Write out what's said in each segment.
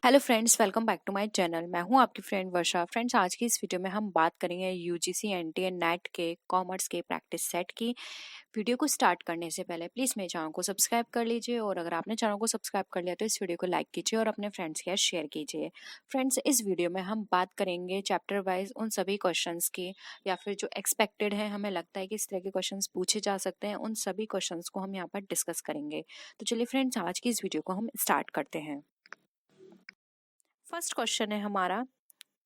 Hello friends, welcome back to my channel. मैं हूं आपकी फ्रेंड वर्षा। फ्रेंड्स, आज की इस वीडियो में हम बात करेंगे यूजीसी एनटीए नेट के कॉमर्स के प्रैक्टिस सेट की। वीडियो को स्टार्ट करने से पहले प्लीज़ मेरे चैनल को सब्सक्राइब कर लीजिए, और अगर आपने चैनल को सब्सक्राइब कर लिया तो इस वीडियो को लाइक कीजिए और अपने फ्रेंड्स के साथ शेयर कीजिए। फ्रेंड्स, इस वीडियो में हम बात करेंगे चैप्टर वाइज उन सभी क्वेश्चंस की, या फिर जो एक्सपेक्टेड है, हमें लगता है कि इस तरह के क्वेश्चंस पूछे जा सकते हैं, उन सभी क्वेश्चंस को हम यहाँ पर डिस्कस करेंगे। तो चलिए फ्रेंड्स, आज की इस वीडियो को हम स्टार्ट करते हैं। फर्स्ट क्वेश्चन है हमारा,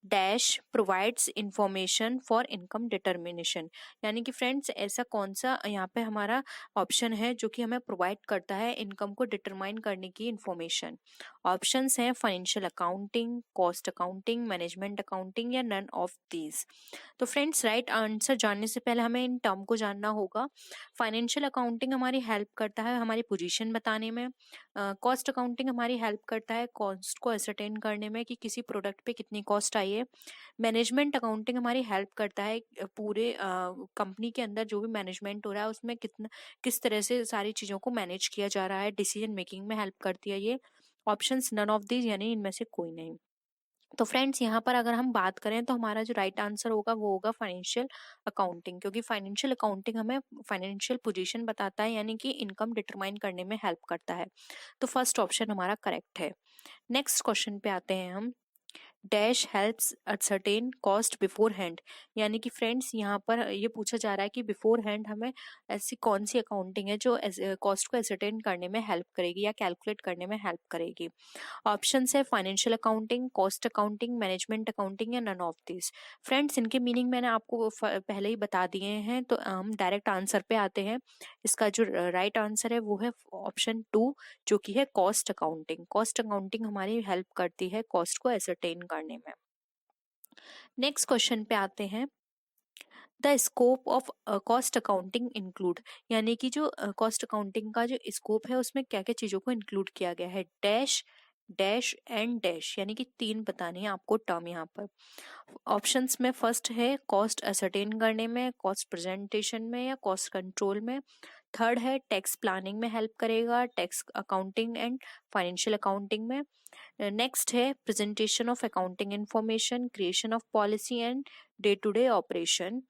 dash provides information for income determination. यानी कि फ्रेंड्स, ऐसा कौन सा यहाँ पे हमारा ऑप्शन है जो कि हमें प्रोवाइड करता है इनकम को डिटरमाइन करने की इंफॉर्मेशन। ऑप्शंस हैं financial accounting, cost accounting, management accounting, या नन ऑफ दीज। तो फ्रेंड्स, राइट आंसर जानने से पहले हमें इन टर्म को जानना होगा। फाइनेंशियल अकाउंटिंग हमारी हेल्प करता है हमारी पोजीशन बताने में। कॉस्ट अकाउंटिंग हमारी हेल्प करता है कॉस्ट को एसरटेन करने में कि किसी प्रोडक्ट पे कितनी कॉस्ट आई है। मैनेजमेंट अकाउंटिंग हमारी हेल्प करता है पूरे कंपनी के अंदर जो भी मैनेजमेंट हो रहा है उसमें किस तरह से सारी चीज़ों को मैनेज किया जा रहा है, डिसीजन मेकिंग में हेल्प करती है ये। ऑप्शंस नन ऑफ दीज, यानी इनमें से कोई नहीं। तो फ्रेंड्स, यहाँ पर अगर हम बात करें तो हमारा जो राइट आंसर होगा वो होगा फाइनेंशियल अकाउंटिंग, क्योंकि फाइनेंशियल अकाउंटिंग हमें फाइनेंशियल पोजीशन बताता है, यानी कि इनकम डिटरमाइन करने में हेल्प करता है। तो फर्स्ट ऑप्शन हमारा करेक्ट है। नेक्स्ट क्वेश्चन पे आते हैं हम। Dash helps ascertain cost before hand. यानी कि फ्रेंड्स, यहाँ पर ये पूछा जा रहा है कि बिफोर हैंड हमें ऐसी कौन सी अकाउंटिंग है जो कॉस्ट को असर्टेन करने में हेल्प करेगी या कैलकुलेट करने में हेल्प करेगी। ऑप्शन है financial accounting, cost accounting, management accounting, या नन ऑफ दिस। फ्रेंड्स, इनके मीनिंग मैंने आपको पहले ही बता दिए हैं, तो हम डायरेक्ट आंसर पे आते हैं। इसका जो राइट आंसर है वो है ऑप्शन 2, जो कि है कॉस्ट अकाउंटिंग। कॉस्ट अकाउंटिंग हमारी हेल्प करती है कॉस्ट को एसरटेन करने में। नेक्स्ट क्वेश्चन पे आते हैं। The scope of cost accounting include. यानी कि जो कॉस्ट अकाउंटिंग का जो स्कोप है उसमें क्या क्या चीजों को इंक्लूड किया गया है। डैश, डैश एंड डैश, यानी कि 3 बताने हैं आपको टर्म यहाँ पर। ऑप्शंस में फर्स्ट है कॉस्ट असरटेन करने में, कॉस्ट प्रेजेंटेशन में, या कॉस्ट कंट्रोल में। थर्ड है टैक्स प्लानिंग में हेल्प करेगा, tax accounting and financial accounting में। नेक्स्ट है presentation of accounting information, creation of policy and day to day operation.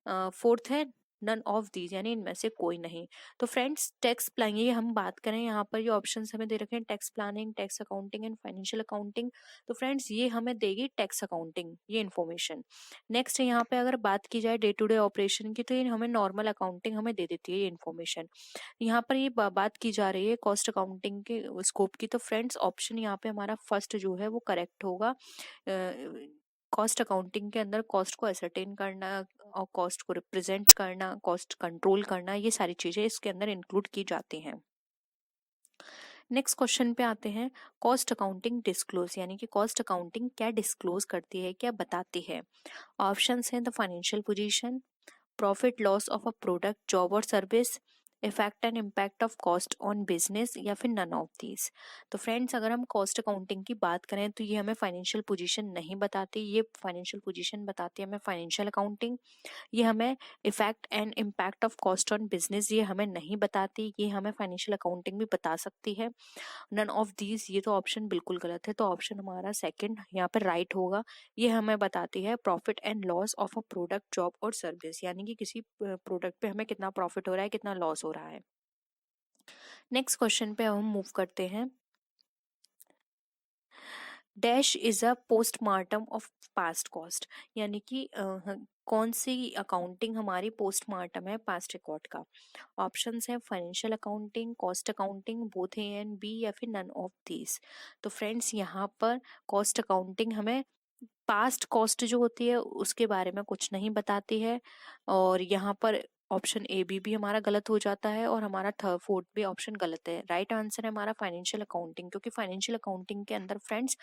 Fourth है नन ऑफ दीज, यानी इनमें से कोई नहीं। तो फ्रेंड्स, टैक्स प्लानिंग, ये हम बात करें यहाँ पर, ये ऑप्शंस हमें दे रखे हैं tax planning, tax accounting and financial accounting. तो फ्रेंड्स, ये हमें देगी टैक्स अकाउंटिंग ये इन्फॉर्मेशन। नेक्स्ट यहाँ पे अगर बात की जाए डे टू डे ऑपरेशन की, तो ये हमें नॉर्मल अकाउंटिंग हमें दे देती है ये इन्फॉर्मेशन। यहाँ पर ये बात की जा रही है कॉस्ट अकाउंटिंग के स्कोप की। तो फ्रेंड्स, ऑप्शन यहाँ पे हमारा फर्स्ट जो है वो करेक्ट होगा। कॉस्ट अकाउंटिंग के अंदर कॉस्ट को एसरटेन करना और कॉस्ट को रिप्रेजेंट करना, कॉस्ट कंट्रोल करना, ये सारी चीजें इसके अंदर इंक्लूड की जाती हैं। नेक्स्ट क्वेश्चन पे आते हैं। कॉस्ट अकाउंटिंग डिस्क्लोज, यानी कि कॉस्ट अकाउंटिंग क्या डिस्क्लोज करती है, क्या बताती है। ऑप्शंस हैं the financial position, profit loss of a product, job और service, effect and impact of cost on business, या फिर नन ऑफ दीज। तो फ्रेंड्स, अगर हम कॉस्ट अकाउंटिंग की बात करें तो ये हमें फाइनेंशियल पोजीशन नहीं बताती, ये फाइनेंशियल पोजीशन बताती है हमें फाइनेंशियल अकाउंटिंग। ये हमें effect and impact of cost on business ये हमें नहीं बताती, ये हमें फाइनेंशियल अकाउंटिंग भी बता सकती है। नन ऑफ दीज, ये तो ऑप्शन बिल्कुल गलत है, तो ऑप्शन हमारा सेकंड यहाँ पर राइट होगा। ये हमें बताती है profit and loss of a product, job और सर्विस, यानी कि किसी प्रोडक्ट पे हमें कितना प्रॉफिट हो रहा है, कितना लॉस हो रहा है। नेक्स्ट क्वेश्चन पे हम मूव करते हैं। Dash is a postmortem of past cost, यानी कि कौन सी अकाउंटिंग हमारी पोस्टमार्टम है पास्ट रिकॉर्ड का। ऑप्शंस हैं financial accounting, cost accounting, both A and B, या फिर नन ऑफ दीज। तो फ्रेंड्स, यहाँ पर कॉस्ट अकाउंटिंग हमें पास्ट कॉस्ट जो होती है उसके बारे में कुछ नहीं बताती है, और यहाँ पर ऑप्शन ए बी भी हमारा गलत हो जाता है, और हमारा थर्ड फोर्थ भी ऑप्शन गलत है। राइट आंसर है हमारा फाइनेंशियल अकाउंटिंग, क्योंकि फाइनेंशियल अकाउंटिंग के अंदर फ्रेंड्स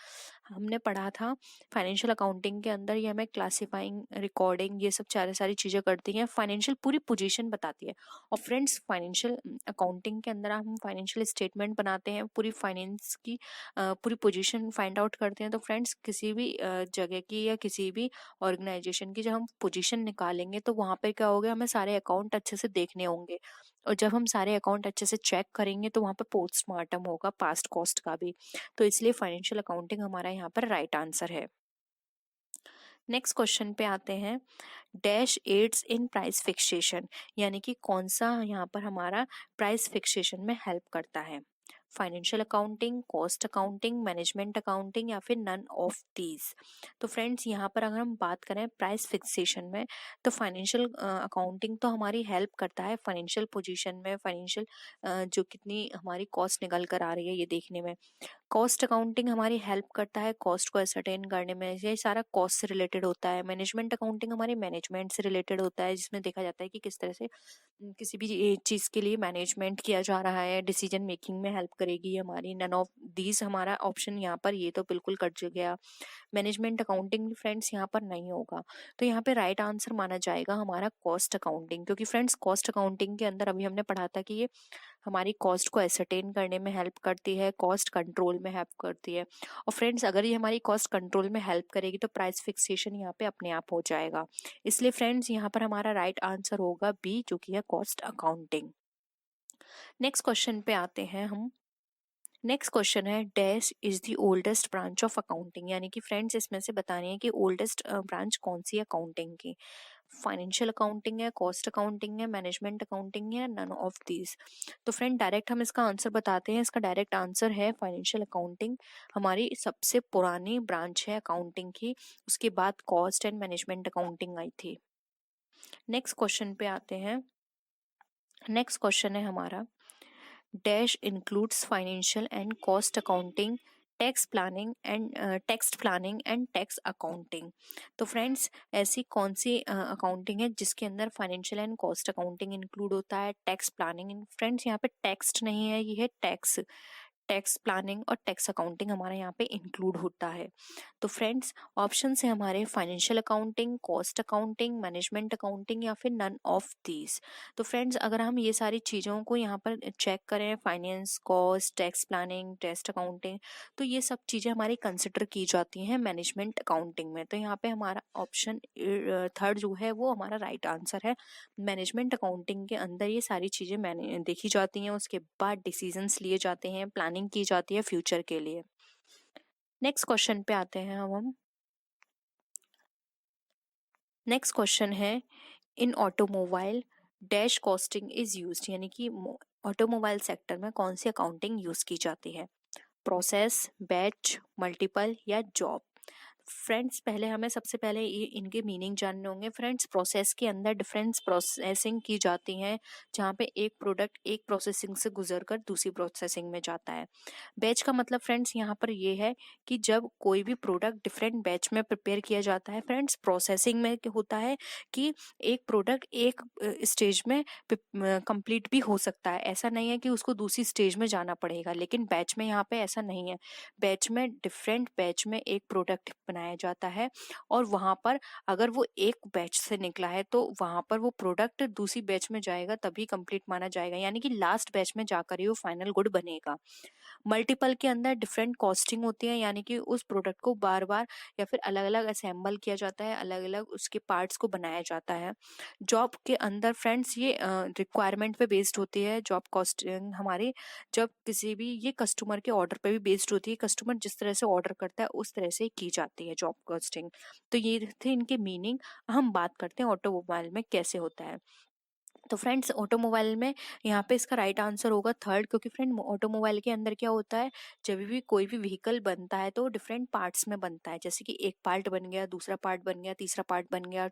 हमने पढ़ा था, फाइनेंशियल अकाउंटिंग के अंदर ये हमें क्लासिफाइंग, रिकॉर्डिंग, ये सब सारी चीजें करती हैं। फाइनेंशियल पूरी पोजीशन बताती है। और फ्रेंड्स, फाइनेंशियल अकाउंटिंग के अंदर हम फाइनेंशियल स्टेटमेंट बनाते हैं, पूरी फाइनेंस की पूरी पोजीशन फाइंड आउट करते हैं। तो फ्रेंड्स, किसी भी जगह की या किसी भी ऑर्गेनाइजेशन की जब हम पोजीशन निकालेंगे तो वहां पे क्या होगा, हमें सारे अकाउंट अकाउंट अच्छे से देखने होंगे, और जब हम सारे अकाउंट अच्छे से चेक करेंगे तो वहाँ पर पोस्टमार्टम होगा पास्ट कॉस्ट का भी। तो इसलिए फाइनेंशियल अकाउंटिंग हमारा यहाँ पर राइट आंसर है। नेक्स्ट क्वेश्चन पे आते हैं, dash aids in price fixation, यानी कि कौन सा यहाँ पर हमारा प्राइस फिक्सेशन में हेल्प करता है। Financial accounting, cost accounting, management accounting या फिर नन ऑफ दीज। तो फ्रेंड्स यहाँ पर अगर हम बात करें प्राइस फिक्सेशन में, तो फाइनेंशियल अकाउंटिंग तो हमारी हेल्प करता है फाइनेंशियल पोजीशन में, फाइनेंशियल जो कितनी हमारी कॉस्ट निकल कर आ रही है ये देखने में। कॉस्ट अकाउंटिंग हमारी हेल्प करता है कॉस्ट को असरटेन करने में, ये सारा कॉस्ट से रिलेटेड होता है। मैनेजमेंट अकाउंटिंग हमारी मैनेजमेंट से रिलेटेड होता है, जिसमें देखा जाता है कि किस तरह से किसी भी चीज़ के लिए मैनेजमेंट किया जा रहा है, डिसीजन मेकिंग में हेल्प करेगी हमारी। नन ऑफ दीज हमारा ऑप्शन यहाँ पर ये तो बिल्कुल कट गया। मैनेजमेंट अकाउंटिंग फ्रेंड्स यहाँ पर नहीं होगा, तो यहाँ पे राइट आंसर माना जाएगा हमारा कॉस्ट अकाउंटिंग, क्योंकि फ्रेंड्स कॉस्ट अकाउंटिंग के अंदर अभी हमने पढ़ा था कि ये हमारी कॉस्ट को एसरटेन करने में हेल्प करती है, कॉस्ट कंट्रोल में हेल्प करती है। और फ्रेंड्स अगर ये हमारी कॉस्ट कंट्रोल में हेल्प करेगी तो प्राइस फिक्सेशन यहाँ पे अपने आप हो जाएगा। इसलिए फ्रेंड्स यहाँ पर हमारा राइट आंसर होगा बी, जो कि है कॉस्ट अकाउंटिंग। नेक्स्ट क्वेश्चन पे आते हैं हम। नेक्स्ट क्वेश्चन है, dash is the oldest branch of accounting, यानी कि फ्रेंड्स इसमें से बतानी है कि ओल्डेस्ट ब्रांच कौन सी है अकाउंटिंग की। फाइनेंशियल अकाउंटिंग है, कॉस्ट अकाउंटिंग है, मैनेजमेंट अकाउंटिंग है, नन ऑफ दीज। तो फ्रेंड डायरेक्ट हम इसका आंसर बताते हैं। इसका डायरेक्ट आंसर है फाइनेंशियल अकाउंटिंग, हमारी सबसे पुरानी ब्रांच है अकाउंटिंग की। उसके बाद कॉस्ट एंड मैनेजमेंट अकाउंटिंग आई थी। नेक्स्ट क्वेश्चन पे आते हैं। नेक्स्ट क्वेश्चन है हमारा, dash includes financial and cost accounting, tax planning and tax accounting. तो फ्रेंड्स ऐसी कौन सी अकाउंटिंग है जिसके अंदर financial and cost accounting include होता है, टैक्स प्लानिंग। फ्रेंड्स यहाँ पे टेक्स्ट नहीं है, ये है टैक्स। टैक्स प्लानिंग और टैक्स अकाउंटिंग हमारे यहाँ पे इंक्लूड होता है। तो फ्रेंड्स ऑप्शन है हमारे financial accounting, cost accounting, management accounting या फिर नन ऑफ दीज। तो फ्रेंड्स अगर हम ये सारी चीज़ों को यहाँ पर चेक करें, finance, cost, tax planning, test accounting, तो ये सब चीज़ें हमारी कंसिडर की जाती हैं मैनेजमेंट अकाउंटिंग में। तो यहाँ पे हमारा ऑप्शन थर्ड जो है वो हमारा राइट आंसर है। मैनेजमेंट अकाउंटिंग के अंदर ये सारी चीज़ें मैंने देखी जाती हैं, उसके बाद डिसीजंस लिए जाते हैं, प्लानिंग की जाती है फ्यूचर के लिए। नेक्स्ट क्वेश्चन पे आते हैं हम। नेक्स्ट क्वेश्चन है, इन automobile dash costing is used, यानी कि ऑटोमोबाइल सेक्टर में कौन सी अकाउंटिंग यूज की जाती है। प्रोसेस, बैच, मल्टीपल या जॉब। फ्रेंड्स पहले हमें सबसे पहले ये इनके मीनिंग जानने होंगे। फ्रेंड्स प्रोसेस के अंदर डिफरेंस प्रोसेसिंग की जाती हैं, जहाँ पे एक प्रोडक्ट एक प्रोसेसिंग से गुजर कर दूसरी प्रोसेसिंग में जाता है। बैच का मतलब फ्रेंड्स यहाँ पर ये है कि जब कोई भी प्रोडक्ट डिफरेंट बैच में प्रिपेयर किया जाता है। फ्रेंड्स प्रोसेसिंग में होता है कि एक प्रोडक्ट एक स्टेज में कंप्लीट भी हो सकता है, ऐसा नहीं है कि उसको दूसरी स्टेज में जाना पड़ेगा, लेकिन बैच में यहाँ पे ऐसा नहीं है। बैच में डिफरेंट बैच में एक प्रोडक्ट बनाया जाता है, और वहां पर अगर वो एक बैच से निकला है तो वहां पर वो प्रोडक्ट दूसरी बैच में जाएगा तभी कंप्लीट माना जाएगा, यानी कि लास्ट बैच में जाकर ही वो फाइनल गुड बनेगा। मल्टीपल के अंदर डिफरेंट कॉस्टिंग होती है, यानी कि उस प्रोडक्ट को बार बार या फिर अलग अलग असेंबल किया जाता है, अलग अलग उसके पार्ट्स को बनाया जाता है। जॉब के अंदर फ्रेंड्स ये रिक्वायरमेंट पे बेस्ड होती है। जॉब कॉस्टिंग हमारी जब किसी भी ये कस्टमर के ऑर्डर पे भी बेस्ड होती है, कस्टमर जिस तरह से ऑर्डर करता है उस तरह से की जाती है जॉब कॉस्टिंग। तो ये थे इनके मीनिंग। हम बात करते हैं ऑटोमोबाइल में कैसे होता है। तो फ्रेंड्स ऑटोमोबाइल में यहाँ पे इसका राइट आंसर होगा थर्ड, क्योंकि फ्रेंड ऑटोमोबाइल के अंदर क्या होता है, जब भी कोई भी व्हीकल बनता है तो डिफरेंट पार्ट्स में बनता है। जैसे कि एक पार्ट बन गया, दूसरा पार्ट बन गया, तीसरा पार्ट बन गया,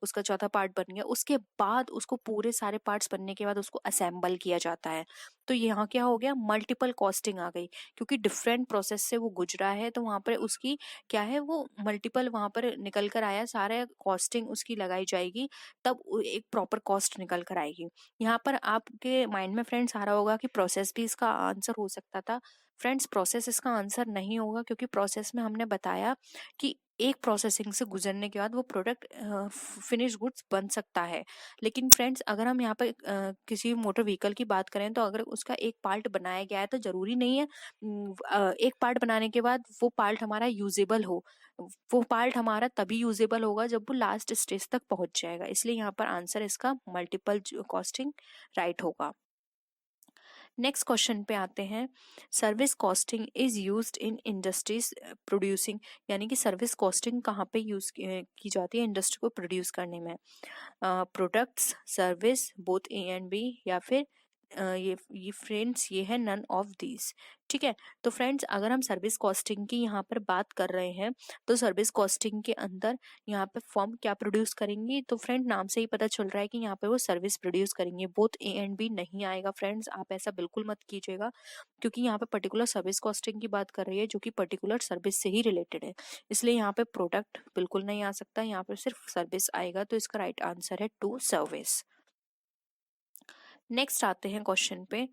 उसका चौथा पार्ट बन गया, उसके बाद उसको पूरे सारे पार्ट्स बनने के बाद उसको असेंबल किया जाता है। तो यहाँ क्या हो गया, मल्टीपल कॉस्टिंग आ गई, क्योंकि डिफरेंट प्रोसेस से वो गुजरा है, तो वहाँ पर उसकी क्या है, वो मल्टीपल वहाँ पर निकल कर आया, सारे कॉस्टिंग उसकी लगाई जाएगी, तब एक प्रॉपर कॉस्ट निकल कर आएगी। यहाँ पर आपके माइंड में फ्रेंड्स आ रहा होगा कि प्रोसेस भी इसका आंसर हो सकता था। फ्रेंड्स प्रोसेस इसका आंसर नहीं होगा, क्योंकि प्रोसेस में हमने बताया कि एक प्रोसेसिंग से गुजरने के बाद वो प्रोडक्ट फिनिश गुड्स बन सकता है। लेकिन फ्रेंड्स अगर हम यहाँ पे किसी मोटर व्हीकल की बात करें तो अगर उसका एक पार्ट बनाया गया है तो जरूरी नहीं है एक पार्ट बनाने के बाद वो पार्ट हमारा यूजेबल हो। वो पार्ट हमारा तभी यूजेबल होगा जब वो लास्ट स्टेज तक पहुंच जाएगा। इसलिए यहाँ पर आंसर इसका मल्टीपल कॉस्टिंग राइट होगा। नेक्स्ट क्वेश्चन पे आते हैं। Service costing is used in industries producing, यानी कि सर्विस कॉस्टिंग कहाँ पे यूज की जाती है इंडस्ट्री को प्रोड्यूस करने में। Products, service, both A and B, या फिर ये फ्रेंड्स ये है नन ऑफ दीज। ठीक है, तो फ्रेंड्स अगर हम सर्विस कॉस्टिंग की यहाँ पर बात कर रहे हैं तो सर्विस कॉस्टिंग के अंदर यहाँ पे फर्म क्या प्रोड्यूस करेंगी, तो फ्रेंड नाम से ही पता चल रहा है कि यहाँ पे वो सर्विस प्रोड्यूस करेंगे। बोथ ए एंड बी नहीं आएगा फ्रेंड्स, आप ऐसा बिल्कुल मत कीजिएगा, क्योंकि यहाँ पे पर्टिकुलर सर्विस कॉस्टिंग की बात कर रही है जो कि पर्टिकुलर सर्विस से ही रिलेटेड है। इसलिए यहाँ पे प्रोडक्ट बिल्कुल नहीं आ सकता, यहाँ पे सिर्फ सर्विस आएगा। तो इसका राइट आंसर है टू सर्विस। नेक्स्ट आते हैं क्वेश्चन पे।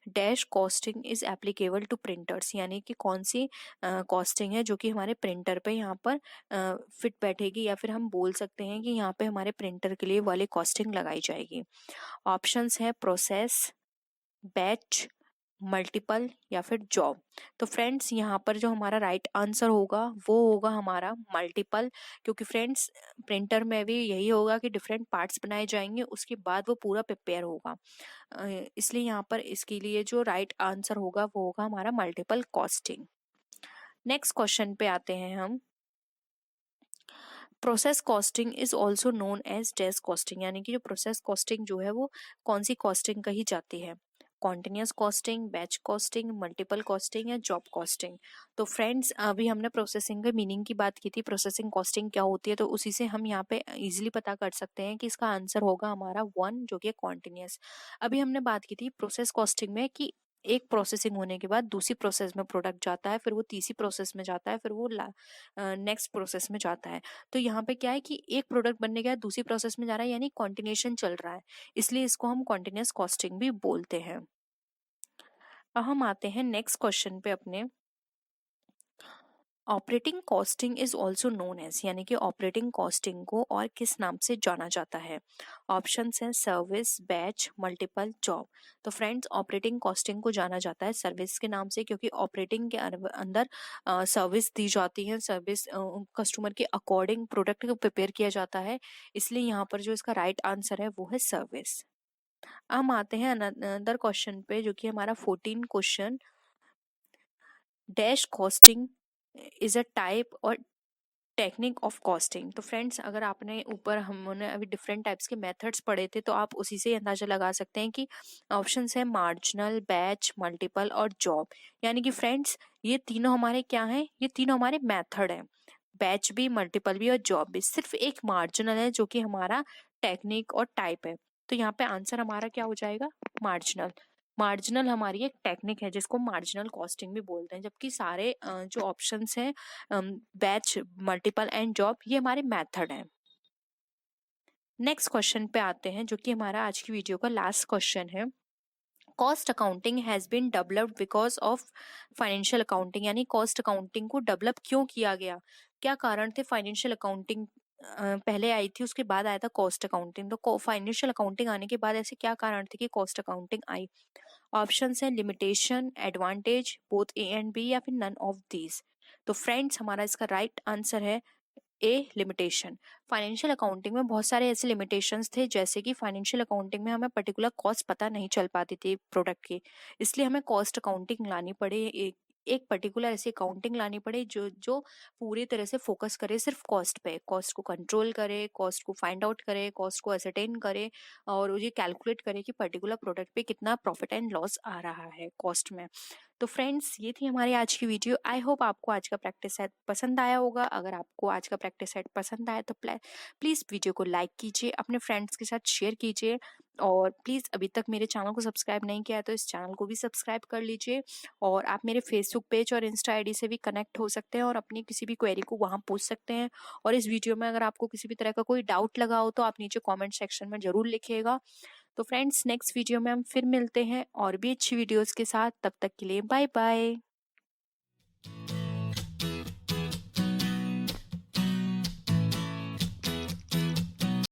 Dash costing is applicable to printers, यानी कि कौन सी कॉस्टिंग है जो कि हमारे प्रिंटर पे यहाँ पर फिट बैठेगी, या फिर हम बोल सकते हैं कि यहाँ पे हमारे प्रिंटर के लिए वाली कॉस्टिंग लगाई जाएगी। ऑप्शंस है प्रोसेस, बैच, मल्टीपल, या फिर जॉब। तो फ्रेंड्स यहाँ पर जो हमारा राइट आंसर होगा वो होगा हमारा मल्टीपल, क्योंकि फ्रेंड्स प्रिंटर में भी यही होगा कि डिफरेंट पार्ट्स बनाए जाएंगे, उसके बाद वो पूरा प्रिपेयर होगा। इसलिए यहाँ पर इसके लिए जो राइट आंसर होगा वो होगा हमारा मल्टीपल कॉस्टिंग। नेक्स्ट क्वेश्चन पे आते हैं हम। Process costing is also known as dash costing, यानी कि जो प्रोसेस कॉस्टिंग जो है वो कौन सी कॉस्टिंग कही जाती है। Continuous costing, batch costing, multiple costing, या जॉब कॉस्टिंग। तो फ्रेंड्स अभी हमने प्रोसेसिंग के मीनिंग की बात की थी, प्रोसेसिंग कॉस्टिंग क्या होती है, तो उसी से हम यहाँ पे इजीली पता कर सकते हैं कि इसका आंसर होगा हमारा वन, जो कि कॉन्टिन्यूस। अभी हमने बात की थी प्रोसेस कॉस्टिंग में कि एक प्रोसेसिंग होने के बाद दूसरी प्रोसेस में प्रोडक्ट जाता है, फिर वो तीसरी प्रोसेस में जाता है, फिर वो नेक्स्ट प्रोसेस में जाता है। तो यहाँ पे क्या है कि एक प्रोडक्ट बनने के बाद दूसरी प्रोसेस में जा रहा है, यानी कॉन्टिन्यूशन चल रहा है, इसलिए इसको हम कॉन्टिन्यूस कॉस्टिंग भी बोलते हैं। अब हम आते हैं नेक्स्ट क्वेश्चन पे अपने। Operating costing is also known as, यानी कि ऑपरेटिंग कॉस्टिंग को और किस नाम से जाना जाता है। ऑप्शंस हैं सर्विस, बैच, मल्टीपल, जॉब। तो फ्रेंड्स ऑपरेटिंग कॉस्टिंग को जाना जाता है सर्विस के नाम से, क्योंकि ऑपरेटिंग के अंदर सर्विस दी जाती है, सर्विस कस्टमर के अकॉर्डिंग प्रोडक्ट को प्रिपेयर किया जाता है, इसलिए यहाँ पर जो इसका राइट आंसर है वो है सर्विस। हम आते हैं अनदर क्वेश्चन पे, जो कि हमारा 14 question. Dash costing is a type और टेक्निक ऑफ कॉस्टिंग। तो फ्रेंड्स अगर आपने ऊपर हमने अभी डिफरेंट टाइप्स के मेथड्स पढ़े थे, तो आप उसी से अंदाजा लगा सकते हैं कि ऑप्शन है मार्जिनल, बैच, मल्टीपल और जॉब। यानी कि फ्रेंड्स ये तीनों हमारे क्या हैं, ये तीनों हमारे मेथड हैं। बैच भी, मल्टीपल भी और जॉब भी। सिर्फ एक मार्जिनल है जो कि हमारा टेक्निक और टाइप है। तो यहाँ पे आंसर हमारा क्या हो जाएगा, मार्जिनल। मार्जिनल हमारी एक टेक्निक है जिसको मार्जिनल कॉस्टिंग भी बोलते हैं, जबकि सारे जो ऑप्शंस हैं बैच, मल्टीपल एंड जॉब, ये हमारे मेथड हैं। नेक्स्ट क्वेश्चन पे आते हैं, जो कि हमारा आज की वीडियो का लास्ट क्वेश्चन है। Cost accounting has been developed because of financial accounting, यानी कॉस्ट अकाउंटिंग को डेवलप क्यों किया गया, क्या कारण थे। फाइनेंशियल अकाउंटिंग पहले आई थी, उसके बाद आया था कॉस्ट अकाउंटिंग। तो फाइनेंशियल अकाउंटिंग आने के बाद ऐसे क्या कारण थे कि कॉस्ट अकाउंटिंग आई। ऑप्शंस हैं limitation, advantage, both A and B, या फिर नन ऑफ दीज। तो फ्रेंड्स हमारा इसका राइट आंसर है ए, लिमिटेशन। फाइनेंशियल अकाउंटिंग में बहुत सारे ऐसे लिमिटेशंस थे, जैसे कि फाइनेंशियल अकाउंटिंग में हमें पर्टिकुलर कॉस्ट पता नहीं चल पाती थी प्रोडक्ट की, इसलिए हमें कॉस्ट अकाउंटिंग लानी पड़े। एक पर्टिकुलर ऐसी अकाउंटिंग लानी पड़े जो जो पूरी तरह से फोकस करे सिर्फ कॉस्ट पे, कॉस्ट को कंट्रोल करे, कॉस्ट को फाइंड आउट करे, कॉस्ट को एसरटेन करे, और ये कैलकुलेट करे कि पर्टिकुलर प्रोडक्ट पे कितना प्रॉफिट एंड लॉस आ रहा है कॉस्ट में। तो फ्रेंड्स ये थी हमारी आज की वीडियो। आई होप आपको आज का प्रैक्टिस सेट पसंद आया होगा। अगर आपको आज का प्रैक्टिस सेट पसंद आया तो प्लीज़ वीडियो को लाइक कीजिए, अपने फ्रेंड्स के साथ शेयर कीजिए, और प्लीज़ अभी तक मेरे चैनल को सब्सक्राइब नहीं किया है तो इस चैनल को भी सब्सक्राइब कर लीजिए। और आप मेरे फेसबुक पेज और इंस्टा आईडी से भी कनेक्ट हो सकते हैं और अपनी किसी भी क्वेरी को वहाँ पूछ सकते हैं। और इस वीडियो में अगर आपको किसी भी तरह का कोई डाउट लगा हो तो आप नीचे कॉमेंट सेक्शन में ज़रूर लिखिएगा। तो फ्रेंड्स नेक्स्ट वीडियो में हम फिर मिलते हैं और भी अच्छी वीडियोस के साथ। तब तक के लिए बाय बाय।